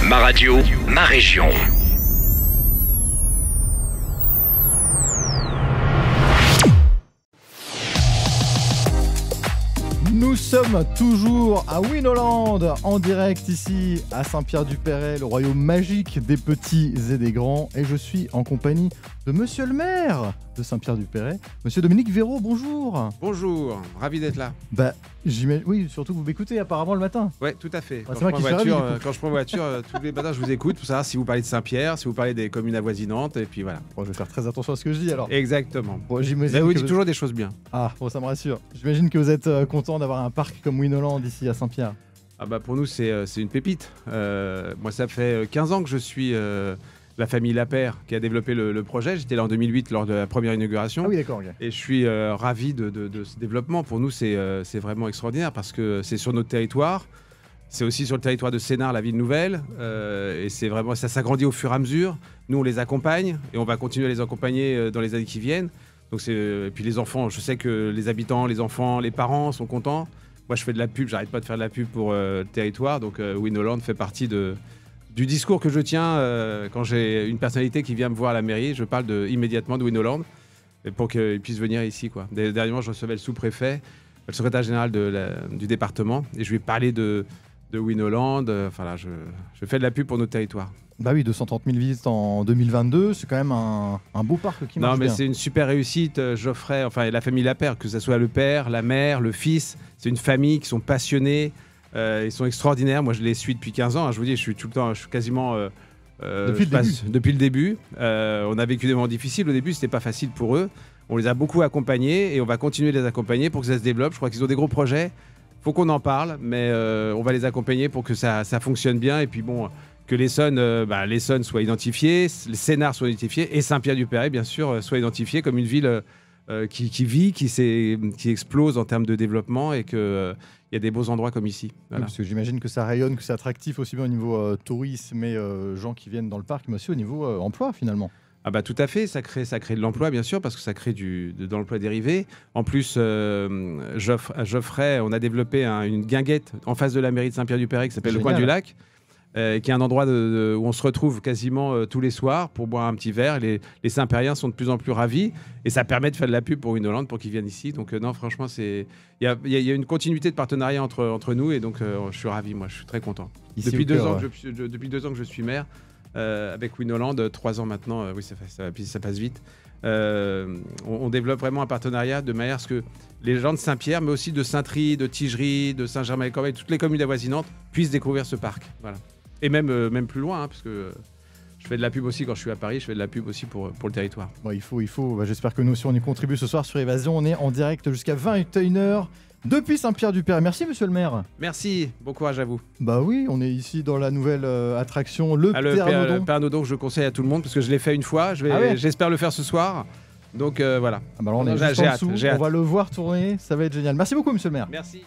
Ma radio, ma région. Nous sommes toujours à Winoland, en direct ici à Saint-Pierre-du-Perret, le royaume magique des petits et des grands. Et je suis en compagnie de monsieur le maire de Saint-Pierre-du-Perret, monsieur Dominique Véraud, bonjour. Bonjour, ravi d'être là. Bah, oui, surtout vous m'écoutez apparemment le matin. Ouais, tout à fait. Ah, c'est moi qui suis ravi, Quand je prends voiture, tous les matins, je vous écoute pour savoir si vous parlez de Saint-Pierre, si vous parlez des communes avoisinantes, et puis voilà. Bon, je vais faire très attention à ce que je dis alors. Exactement. Bon, j'imagine Vous que dites toujours des choses bien. Ah, bon, ça me rassure. J'imagine que vous êtes content d'avoir un parc comme Winoland ici à Saint-Pierre. Ah bah pour nous, c'est une pépite. Moi, ça fait 15 ans que je suis la famille Lapère qui a développé le projet. J'étais là en 2008 lors de la première inauguration. Ah oui, d'accord, ok. Et je suis ravi de ce développement. Pour nous, c'est vraiment extraordinaire parce que c'est sur notre territoire. C'est aussi sur le territoire de Sénart, la ville nouvelle. Et c'est vraiment, ça s'agrandit au fur et à mesure. Nous, on les accompagne et on va continuer à les accompagner dans les années qui viennent. Donc et puis les enfants, je sais que les habitants, les enfants, les parents sont contents. Moi, je fais de la pub, j'arrête pas de faire de la pub pour le territoire. Donc Winoland fait partie du discours que je tiens quand j'ai une personnalité qui vient me voir à la mairie. Je parle immédiatement de Winoland pour qu'il puisse venir ici, quoi. Dernièrement, je recevais le sous-préfet, le secrétaire général du département, et je lui ai parlé de Winoland. Enfin là, je fais de la pub pour notre territoire. Bah oui, 230 000 visites en 2022, c'est quand même un beau parc qui marche Non, mais bien. c'est une super réussite. Geoffrey, enfin la famille Lapère, que ce soit le père, la mère, le fils, c'est une famille qui sont passionnés. Ils sont extraordinaires. Moi, je les suis depuis 15 ans. Je vous dis, je suis tout le temps, je suis quasiment depuis le début. On a vécu des moments difficiles. Au début, c'était pas facile pour eux. On les a beaucoup accompagnés et on va continuer de les accompagner pour que ça se développe. Je crois qu'ils ont des gros projets. Faut qu'on en parle, mais on va les accompagner pour que ça fonctionne bien. Et puis bon, que l'Essonne soit identifiée, les Sénart soient identifiés et Saint-Pierre-du-Perret, bien sûr, soit identifié comme une ville qui vit, qui explose en termes de développement et qu'il y a des beaux endroits comme ici. Voilà. Oui, parce que j'imagine que ça rayonne, que c'est attractif aussi bien au niveau tourisme et gens qui viennent dans le parc, mais aussi au niveau emploi finalement. Ah bah tout à fait, ça crée de l'emploi bien sûr parce que ça crée de l'emploi dérivé. En plus, Geoffrey, on a développé une guinguette en face de la mairie de Saint-Pierre-du-Perret qui s'appelle le Coin du Lac, qui est un endroit où on se retrouve quasiment tous les soirs pour boire un petit verre. Les Saint-Périens sont de plus en plus ravis et ça permet de faire de la pub pour Winoland pour qu'ils viennent ici. Donc non, franchement, il y a une continuité de partenariat entre nous et donc je suis ravi, moi je suis très content. Depuis 2 ans que je suis maire. Avec Winoland, 3 ans maintenant, oui, ça passe vite. On développe vraiment un partenariat de manière à ce que les gens de Saint-Pierre, mais aussi de Saint-Try, de Tigerie, de Saint-Germain-les-Corbeilles, toutes les communes avoisinantes puissent découvrir ce parc. Voilà. Et même plus loin, hein, parce que je fais de la pub aussi quand je suis à Paris, je fais de la pub aussi pour le territoire. Bon, il faut. Bah, j'espère que nous aussi on y contribue ce soir sur Évasion. On est en direct jusqu'à 21h. Depuis Saint-Pierre-du-Perret. Merci, monsieur le maire. Merci, bon courage à vous. Bah oui, on est ici dans la nouvelle attraction, le Père Nodon, que je conseille à tout le monde parce que je l'ai fait une fois. J'espère le faire ce soir. Donc voilà. Ah bah alors on est juste en dessous. On va le voir tourner, ça va être génial. Merci beaucoup, monsieur le maire. Merci.